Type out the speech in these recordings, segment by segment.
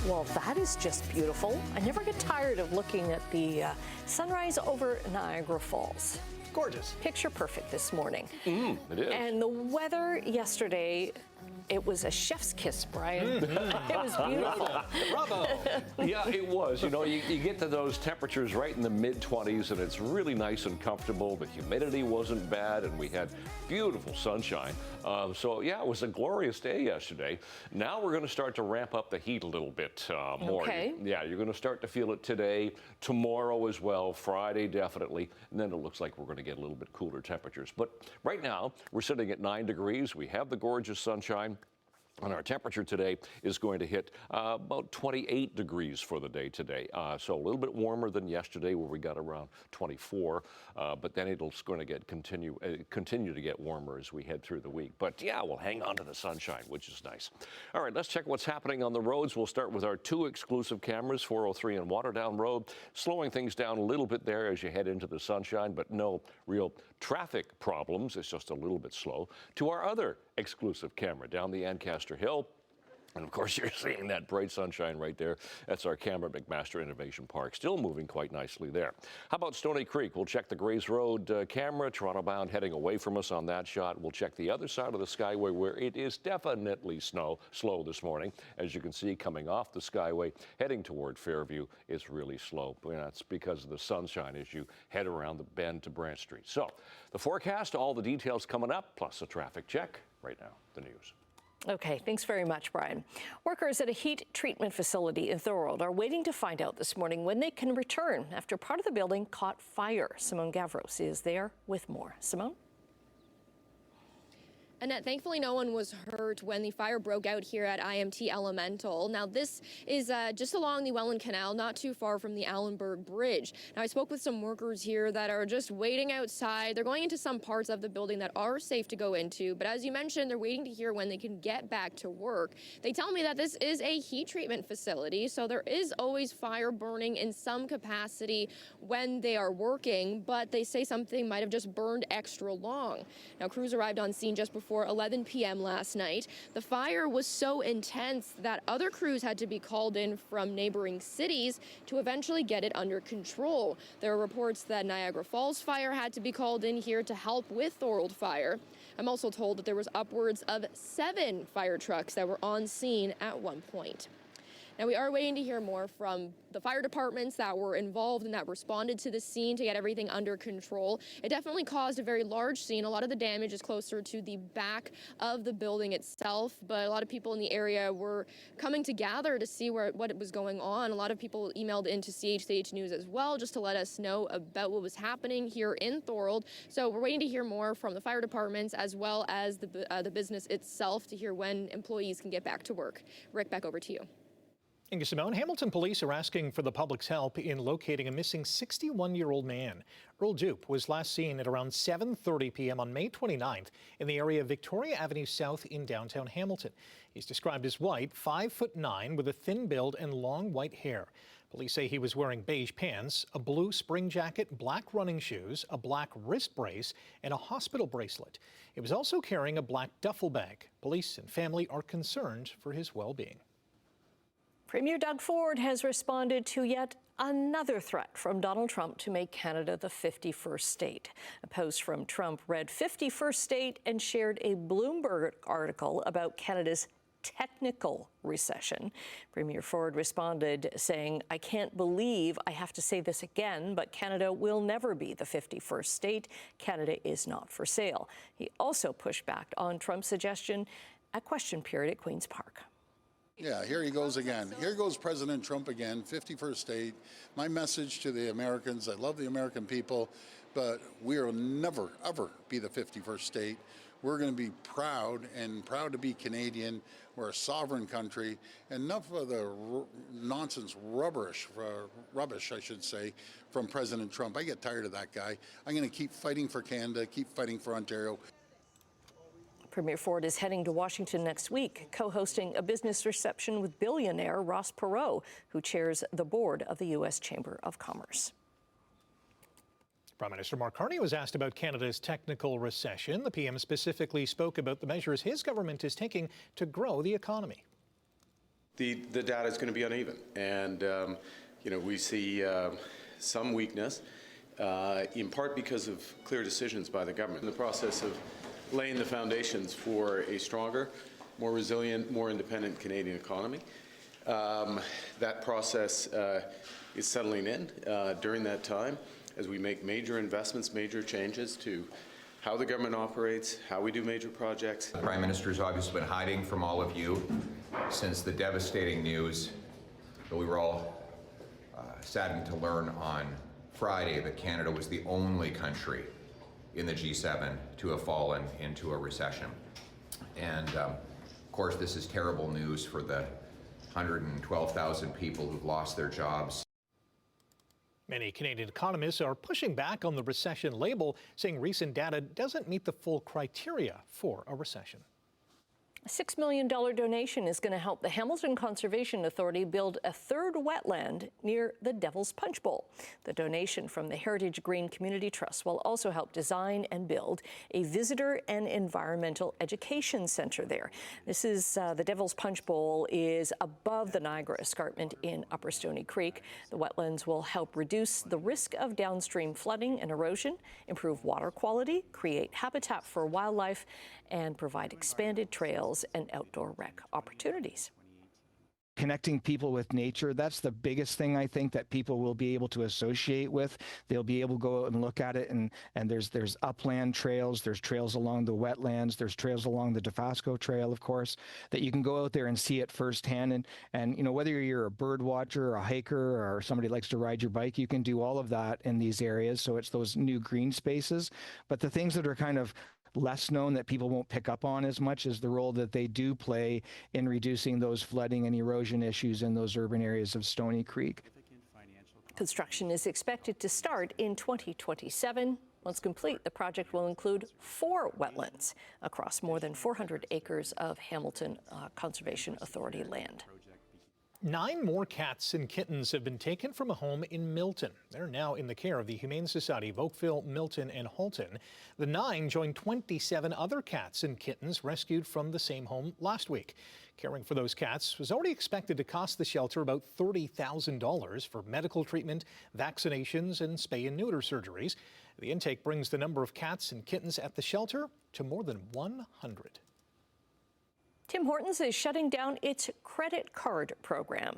Well, that is just beautiful. I never get tired of looking at the sunrise over Niagara Falls. Gorgeous. Picture perfect this morning. It is. And the weather yesterday, it was a chef's kiss, Brian. It was beautiful. Bravo. Yeah, it was. You know, you get to those temperatures right in the mid-20s, and it's really nice and comfortable. The humidity wasn't bad, and we had beautiful sunshine. So, yeah, it was a glorious day yesterday. Now we're going to start to ramp up the heat a little bit more. Okay. Yeah, you're going to start to feel it today, tomorrow as well, Friday definitely, and then it looks like we're going to get a little bit cooler temperatures. But right now, we're sitting at 9 degrees. We have the gorgeous sunshine. And our temperature today is going to hit about 28 degrees for the day today. So a little bit warmer than yesterday where we got around 24. But then it's going to continue to get warmer as we head through the week. But yeah, we'll hang on to the sunshine, which is nice. All right, let's check what's happening on the roads. We'll start with our 2 exclusive cameras, 403 and Waterdown Road, slowing things down a little bit there as you head into the sunshine, but no real traffic problems. It's just a little bit slow. To our other exclusive camera down the Ancaster Hill. And of course, you're seeing that bright sunshine right there. That's our camera at McMaster Innovation Park, still moving quite nicely there. How about Stony Creek? We'll check the Grays Road camera, Toronto bound heading away from us on that shot. We'll check the other side of the Skyway where it is definitely slow this morning. As you can see, coming off the Skyway, heading toward Fairview is really slow. That's because of the sunshine as you head around the bend to Branch Street. So the forecast, all the details coming up, plus a traffic check. Right now, the news. Okay, thanks very much, Brian. Workers at a heat treatment facility in Thorold are waiting to find out this morning when they can return after part of the building caught fire. Simone Gavros is there with more. Simone? Annette, thankfully no one was hurt when the fire broke out here at IMT Elemental. Now this is just along the Welland Canal, not too far from the Allenberg Bridge. Now I spoke with some workers here that are just waiting outside. They're going into some parts of the building that are safe to go into, but as you mentioned, they're waiting to hear when they can get back to work. They tell me that this is a heat treatment facility, so there is always fire burning in some capacity when they are working, but they say something might have just burned extra long. Now crews arrived on scene just before 11 p.m. last night. The fire was so intense that other crews had to be called in from neighboring cities to eventually get it under control. There are reports that Niagara Falls Fire had to be called in here to help with Thorold Fire. I'm also told that there was upwards of 7 fire trucks that were on scene at one point. Now, we are waiting to hear more from the fire departments that were involved and that responded to the scene to get everything under control. It definitely caused a very large scene. A lot of the damage is closer to the back of the building itself, but a lot of people in the area were coming to gather to see what was going on. A lot of people emailed into CHCH News as well just to let us know about what was happening here in Thorold. So we're waiting to hear more from the fire departments as well as the business itself to hear when employees can get back to work. Rick, back over to you. Thank you, Simone. Hamilton police are asking for the public's help in locating a missing 61-year-old man. Earl Dupe was last seen at around 7:30 p.m. on May 29th in the area of Victoria Avenue South in downtown Hamilton. He's described as white, 5'9", with a thin build and long white hair. Police say he was wearing beige pants, a blue spring jacket, black running shoes, a black wrist brace, and a hospital bracelet. He was also carrying a black duffel bag. Police and family are concerned for his well-being. Premier Doug Ford has responded to yet another threat from Donald Trump to make Canada the 51st state. A post from Trump read 51st state and shared a Bloomberg article about Canada's technical recession. Premier Ford responded saying, "I can't believe I have to say this again, but Canada will never be the 51st state. Canada is not for sale." He also pushed back on Trump's suggestion at question period at Queen's Park. Yeah, here he goes again. Here goes President Trump again, 51st state. My message to the Americans, I love the American people, but we will never, ever be the 51st state. We're going to be proud to be Canadian. We're a sovereign country. Enough of the nonsense rubbish, I should say, from President Trump. I get tired of that guy. I'm going to keep fighting for Canada, keep fighting for Ontario. Premier Ford is heading to Washington next week, co-hosting a business reception with billionaire Ross Perot, who chairs the board of the U.S. Chamber of Commerce. Prime Minister Mark Carney was asked about Canada's technical recession. The PM specifically spoke about the measures his government is taking to grow the economy. The data is going to be uneven, and we see some weakness, in part because of clear decisions by the government in the process of laying the foundations for a stronger, more resilient, more independent Canadian economy. That process is settling in during that time as we make major investments, major changes to how the government operates, how we do major projects. The Prime Minister has obviously been hiding from all of you since the devastating news that we were all saddened to learn on Friday that Canada was the only country in the G7 to have fallen into a recession. And of course, this is terrible news for the 112,000 people who've lost their jobs. Many Canadian economists are pushing back on the recession label, saying recent data doesn't meet the full criteria for a recession. A $6 million donation is going to help the Hamilton Conservation Authority build a third wetland near the Devil's Punch Bowl. The donation from the Heritage Green Community Trust will also help design and build a visitor and environmental education center there. This is the Devil's Punch Bowl is above the Niagara Escarpment in Upper Stony Creek. The wetlands will help reduce the risk of downstream flooding and erosion, improve water quality, create habitat for wildlife, and provide expanded trails and outdoor rec opportunities. Connecting people with nature, that's the biggest thing I think that people will be able to associate with. They'll be able to go out and look at it, and there's upland trails, there's trails along the wetlands, there's trails along the Dofasco Trail, of course, that you can go out there and see it firsthand. And whether you're a bird watcher or a hiker or somebody likes to ride your bike, you can do all of that in these areas. So it's those new green spaces. But the things that are kind of less known that people won't pick up on as much is the role that they do play in reducing those flooding and erosion issues in those urban areas of Stony Creek. Construction is expected to start in 2027. Once complete, the project will include 4 wetlands across more than 400 acres of Hamilton Conservation Authority land. 9 more cats and kittens have been taken from a home in Milton. They're now in the care of the Humane Society of Oakville, Milton, and Halton. The 9 joined 27 other cats and kittens rescued from the same home last week. Caring for those cats was already expected to cost the shelter about $30,000 for medical treatment, vaccinations, and spay and neuter surgeries. The intake brings the number of cats and kittens at the shelter to more than 100. Tim Hortons is shutting down its credit card program.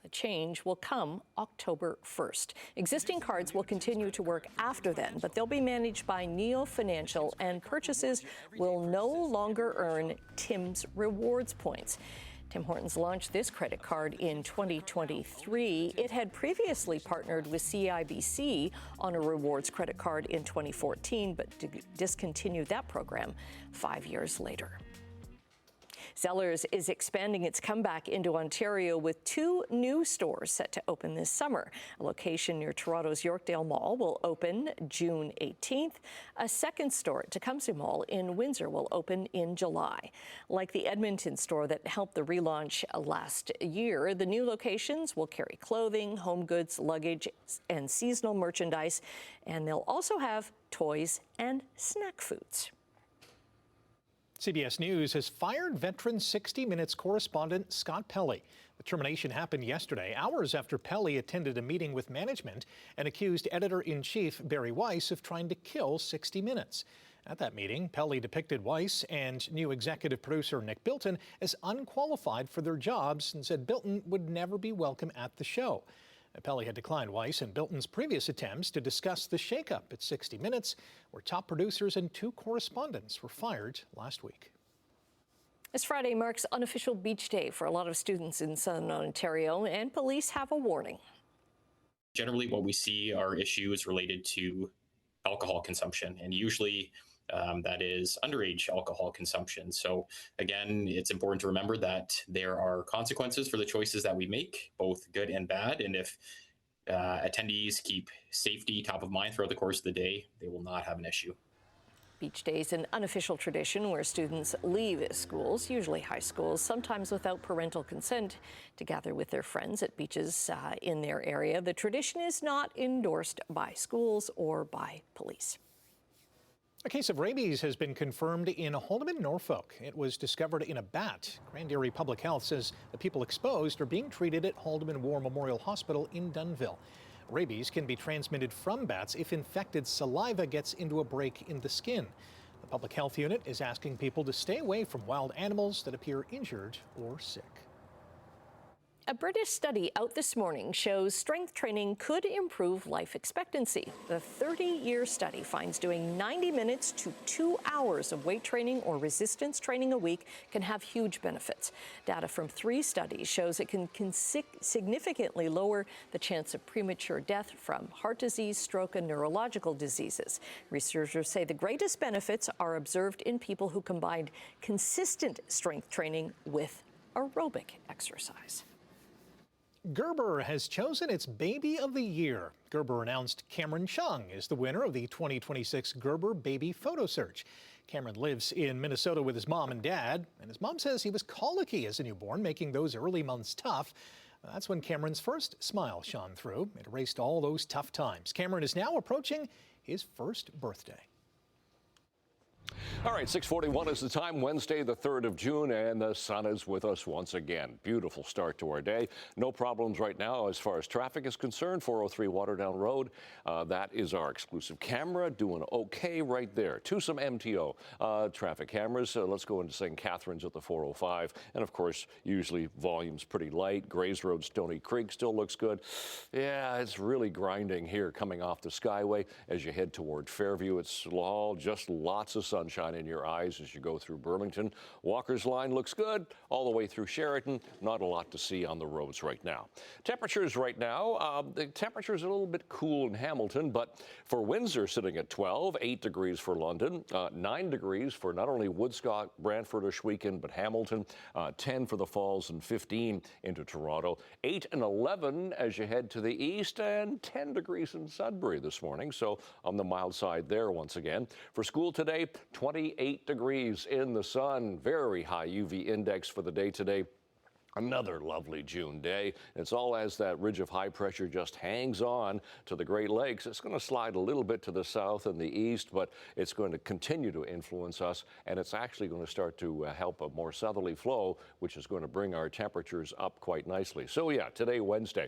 The change will come October 1st. Existing cards will continue to work after then, but they'll be managed by Neo Financial, and purchases will no longer earn Tim's rewards points. Tim Hortons launched this credit card in 2023. It had previously partnered with CIBC on a rewards credit card in 2014, but discontinued that program 5 years later. Zellers is expanding its comeback into Ontario with 2 new stores set to open this summer. A location near Toronto's Yorkdale Mall will open June 18th. A second store at Tecumseh Mall in Windsor will open in July. Like the Edmonton store that helped the relaunch last year, the new locations will carry clothing, home goods, luggage, and seasonal merchandise, and they'll also have toys and snack foods. CBS News has fired veteran 60 Minutes correspondent Scott Pelley. The termination happened yesterday, hours after Pelley attended a meeting with management and accused editor-in-chief Barry Weiss of trying to kill 60 Minutes. At that meeting, Pelley depicted Weiss and new executive producer Nick Bilton as unqualified for their jobs and said Bilton would never be welcome at the show. Pelley had declined Weiss and Bilton's previous attempts to discuss the shakeup at 60 Minutes, where top producers and 2 correspondents were fired last week. This Friday marks unofficial beach day for a lot of students in Southern Ontario, and police have a warning. Generally, what we see are issues related to alcohol consumption, and usually that is underage alcohol consumption. So again, it's important to remember that there are consequences for the choices that we make, both good and bad. And if attendees keep safety top of mind throughout the course of the day, they will not have an issue. Beach Day is an unofficial tradition where students leave schools, usually high schools, sometimes without parental consent, to gather with their friends at beaches in their area. The tradition is not endorsed by schools or by police. A case of rabies has been confirmed in Holdeman, Norfolk. It was discovered in a bat. Grand Erie Public Health says the people exposed are being treated at Holdeman War Memorial Hospital in Dunnville. Rabies can be transmitted from bats if infected saliva gets into a break in the skin. The Public Health Unit is asking people to stay away from wild animals that appear injured or sick. A British study out this morning shows strength training could improve life expectancy. The 30-year study finds doing 90 minutes to 2 hours of weight training or resistance training a week can have huge benefits. Data from 3 studies shows it can significantly lower the chance of premature death from heart disease, stroke, and neurological diseases. Researchers say the greatest benefits are observed in people who combined consistent strength training with aerobic exercise. Gerber has chosen its Baby of the Year. Gerber announced Cameron Chung is the winner of the 2026 Gerber Baby Photo Search. Cameron lives in Minnesota with his mom and dad, and his mom says he was colicky as a newborn, making those early months tough. That's when Cameron's first smile shone through. It erased all those tough times. Cameron is now approaching his first birthday. All right, 6:41 is the time, Wednesday, the 3rd of June, and the sun is with us once again. Beautiful start to our day. No problems right now as far as traffic is concerned. 403 Waterdown Road. That is our exclusive camera, doing okay right there. To some MTO traffic cameras. Let's go into St. Catharines at the 405. And of course, usually volume's pretty light. Grays Road, Stony Creek still looks good. Yeah, it's really grinding here coming off the Skyway as you head toward Fairview. It's all just lots of sunshine in your eyes as you go through Burlington. Walker's Line looks good all the way through Sheraton. Not a lot to see on the roads right now. Temperatures right now, the temperature's a little bit cool in Hamilton, but for Windsor sitting at 12, 8 degrees for London, 9 degrees for not only Woodstock, Brantford, or Shwekin, but Hamilton, 10 for the Falls, and 15 into Toronto, 8 and 11 as you head to the east, and 10 degrees in Sudbury this morning, so on the mild side there once again. For school today, 28 degrees in the sun, very high UV index for the day today. Another lovely June day. It's all as that ridge of high pressure just hangs on to the Great Lakes. It's going to slide a little bit to the south and the east, but it's going to continue to influence us, and it's actually going to start to help a more southerly flow, which is going to bring our temperatures up quite nicely. So yeah, today, Wednesday,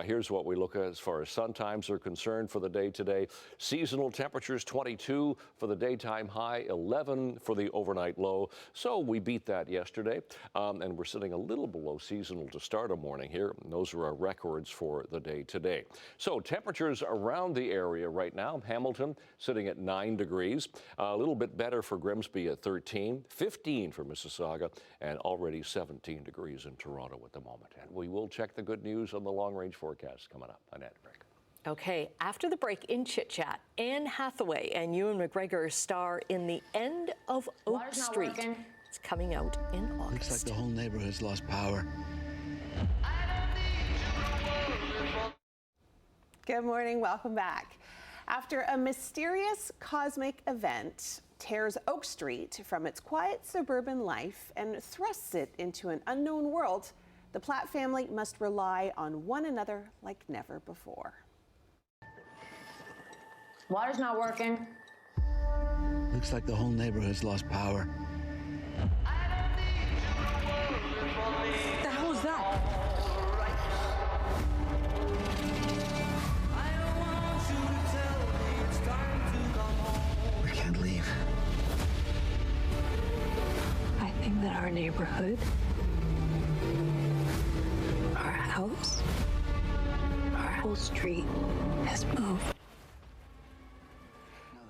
here's what we look at as far as sun times are concerned for the day today. Seasonal temperatures 22 for the daytime high, 11 for the overnight low. So we beat that yesterday, and we're sitting a little below seasonal to start a morning here. And those are our records for the day today. So temperatures around the area right now. Hamilton sitting at 9 degrees. A little bit better for Grimsby at 13, 15 for Mississauga, and already 17 degrees in Toronto at the moment. And we will check the good news on the long-range forecast coming up. Annette, Rick. Okay, after the break in Chit Chat, Anne Hathaway and Ewan McGregor star in The End of Oak Street. It's coming out in August. Looks like the whole neighborhood's lost power. Good morning, welcome back. After a mysterious cosmic event tears Oak Street from its quiet suburban life and thrusts it into an unknown world, the Platt family must rely on one another like never before. Water's not working. Looks like the whole neighborhood's lost power. What the hell is that? We can't leave. I think that our neighborhood, our house, our whole street has moved.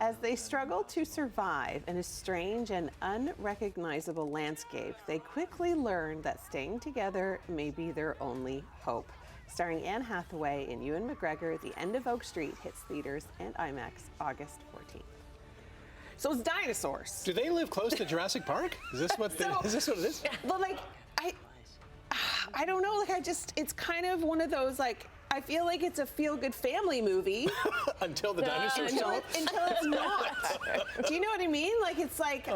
As they struggle to survive in a strange and unrecognizable landscape, they quickly learn that staying together may be their only hope. Starring Anne Hathaway and Ewan McGregor, The End of Oak Street hits theaters and IMAX August 14th. So it's dinosaurs. Do they live close to Jurassic Park? Is this what is this what it is? Well, like, I don't know. Like, it's kind of one of those, like, I feel like it's a feel-good family movie. Until the dinosaurs until it's not. Do you know what I mean? Like, it's like,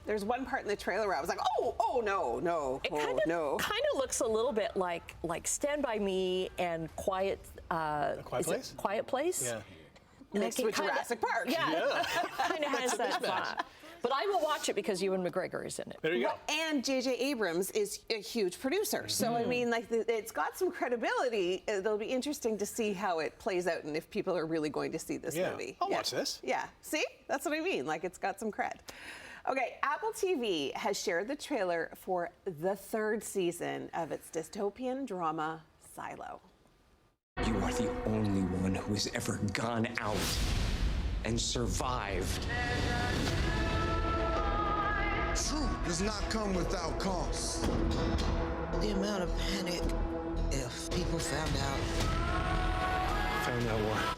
There's one part in the trailer where I was like, oh no. It kind of looks a little bit like Stand By Me and Quiet Place? Quiet Place? Yeah. Next to Jurassic Park. Yeah. Kind of has that vibe. But I will watch it because Ewan McGregor is in it. There you go. And J.J. Abrams is a huge producer. So, I mean, like, it's got some credibility. It'll be interesting to see how it plays out and if people are really going to see this movie. I'll watch this. Yeah. See? That's what I mean. Like, it's got some cred. Okay, Apple TV has shared the trailer for the 3rd season of its dystopian drama, Silo. You are the only one who has ever gone out and survived. Truth does not come without cost. The amount of panic if people found out. Found out what?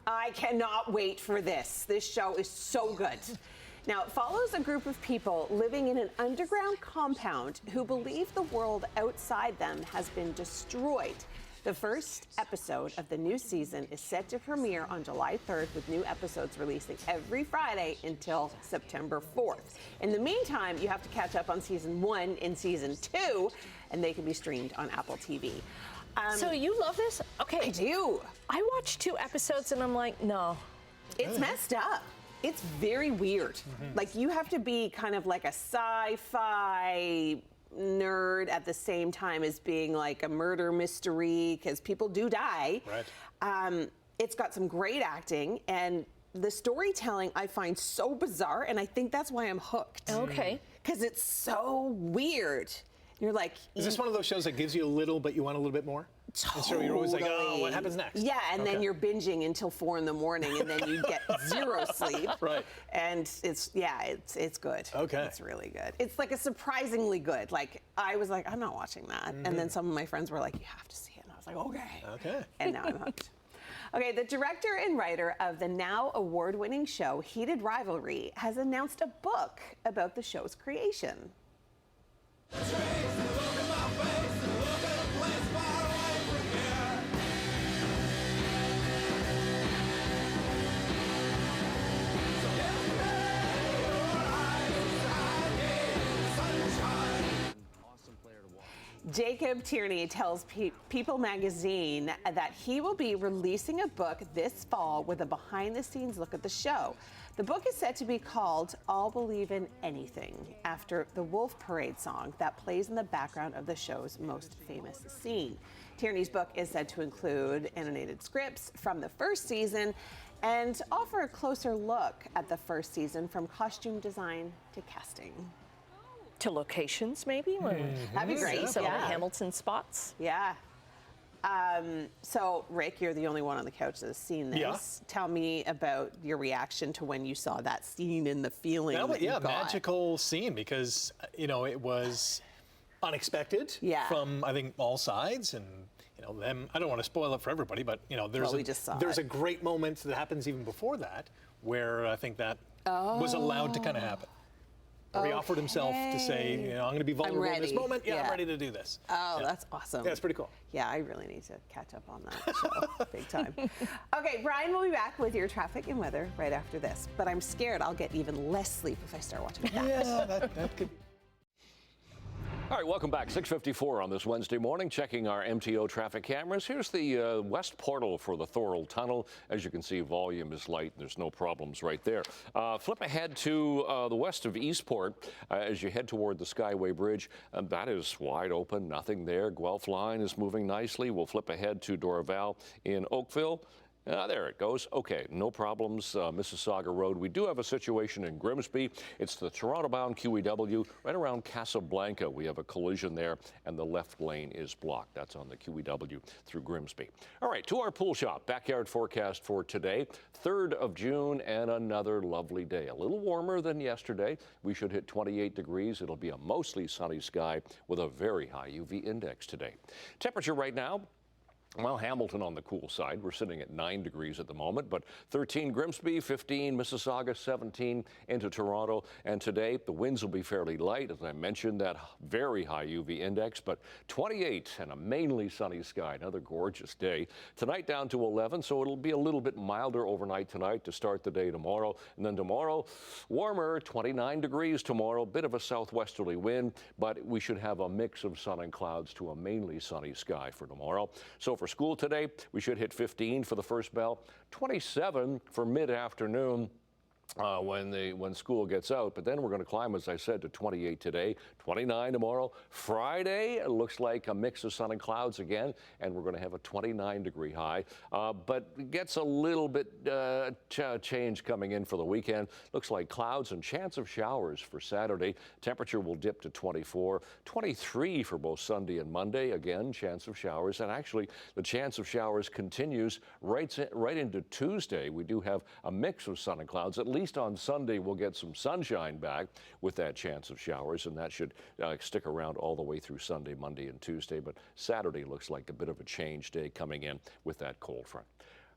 I cannot wait for this. This show is so good. Now, it follows a group of people living in an underground compound who believe the world outside them has been destroyed. The first episode of the new season is set to premiere on July 3rd, with new episodes releasing every Friday until September 4th. In the meantime, you have to catch up on season 1 and season 2, and they can be streamed on Apple TV. So you love this? Okay. I do. I watched 2 episodes and I'm like, no. It's messed up. It's very weird. Like, you have to be kind of like a sci-fi nerd at the same time as being like a murder mystery, because people do die. Right. It's got some great acting, and the storytelling I find so bizarre, and I think that's why I'm hooked. Okay. Because it's so weird. You're like... Is this one of those shows that gives you a little, but you want a little bit more? Totally. And so you're always like, oh, what happens next? Yeah, and then you're binging until 4 in the morning, and then you get 0 sleep. Right. And it's good. Okay. It's really good. It's like a surprisingly good. Like, I was like, I'm not watching that. And then some of my friends were like, you have to see it. And I was like, okay. Okay. And now I'm hooked. Okay, the director and writer of the now award-winning show Heated Rivalry has announced a book about the show's creation. Jacob Tierney tells People magazine that he will be releasing a book this fall with a behind-the-scenes look at the show. The book is said to be called All Believe in Anything, after the Wolf Parade song that plays in the background of the show's most famous scene. Tierney's book is said to include annotated scripts from the first season and offer a closer look at the first season, from costume design to casting. To locations, maybe? That'd be great. Some of the Hamilton spots. Yeah. So, Rick, you're the only one on the couch that has seen this. Yeah. Tell me about your reaction to when you saw that scene and the feeling that you got. Magical scene, because, you know, it was unexpected from, I think, all sides. And, you know, them, I don't want to spoil it for everybody, but, you know, there's a great moment that happens even before that where I think that was allowed to kind of happen. Where he offered himself to say, you know, I'm going to be vulnerable in this moment. Yeah, I'm ready to do this. Oh, that's awesome. Yeah, it's pretty cool. Yeah, I really need to catch up on that show big time. Okay, Brian will be back with your traffic and weather right after this. But I'm scared I'll get even less sleep if I start watching that. Yeah, that could. All right, welcome back. 6:54 on this Wednesday morning. Checking our MTO traffic cameras. Here's the west portal for the Thorold Tunnel. As you can see, volume is light. There's no problems right there. Flip ahead to the west of Eastport as you head toward the Skyway Bridge. That is wide open. Nothing there. Guelph line is moving nicely. We'll flip ahead to Dorval in Oakville. There it goes. Okay, no problems. Mississauga Road. We do have a situation in Grimsby. It's the Toronto-bound QEW right around Casablanca. We have a collision there, and the left lane is blocked. That's on the QEW through Grimsby. All right, to our pool shop. Backyard forecast for today, 3rd of June, and another lovely day. A little warmer than yesterday. We should hit 28 degrees. It'll be a mostly sunny sky with a very high UV index today. Temperature right now, Well, Hamilton on the cool side. We're sitting at 9 degrees at the moment, but 13 Grimsby, 15 Mississauga, 17 into Toronto. And today, the winds will be fairly light. As I mentioned, that very high UV index, but 28 and a mainly sunny sky. Another gorgeous day. Tonight down to 11, so it'll be a little bit milder overnight tonight to start the day tomorrow. And then tomorrow, warmer, 29 degrees tomorrow. Bit of a southwesterly wind, but we should have a mix of sun and clouds to a mainly sunny sky for tomorrow. So for school today, we should hit 15 for the first bell, 27 for mid-afternoon. When school gets out, but then we're going to climb, as I said, to 28 today, 29 tomorrow. Friday, it looks like a mix of sun and clouds again, and we're going to have a 29-degree high. But it gets a little bit change coming in for the weekend. Looks like clouds and chance of showers for Saturday. Temperature will dip to 24, 23 for both Sunday and Monday. Again, chance of showers, and actually the chance of showers continues right into Tuesday. We do have a mix of sun and clouds. At least on Sunday, we'll get some sunshine back with that chance of showers, and that should stick around all the way through Sunday, Monday, and Tuesday. But Saturday looks like a bit of a change day coming in with that cold front.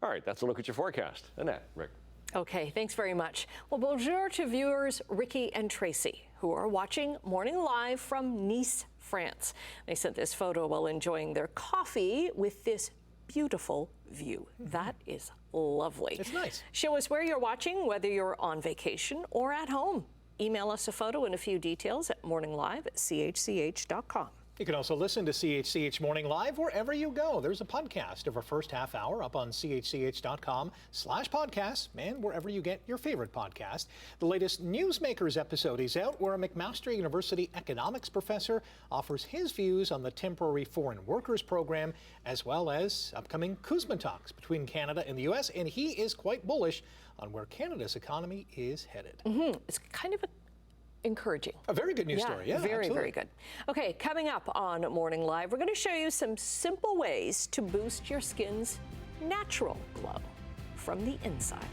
All right, that's a look at your forecast. Annette, Rick. Okay, thanks very much. Well, bonjour to viewers Ricky and Tracy, who are watching Morning Live from Nice, France. They sent this photo while enjoying their coffee with this beautiful view. That is lovely. It's nice. Show us where you're watching, whether you're on vacation or at home. Email us a photo and a few details at morninglive@chch.com. You can also listen to CHCH Morning Live wherever you go. There's a podcast of our first half hour up on chch.com/podcasts and wherever you get your favorite podcast. The latest Newsmakers episode is out, where a McMaster University economics professor offers his views on the temporary foreign workers program, as well as upcoming CUSMA talks between Canada and the U.S., and he is quite bullish on where Canada's economy is headed. It's kind of encouraging. A very good news story. Yeah, very, absolutely. very good. Okay, coming up on Morning Live, we're going to show you some simple ways to boost your skin's natural glow from the inside.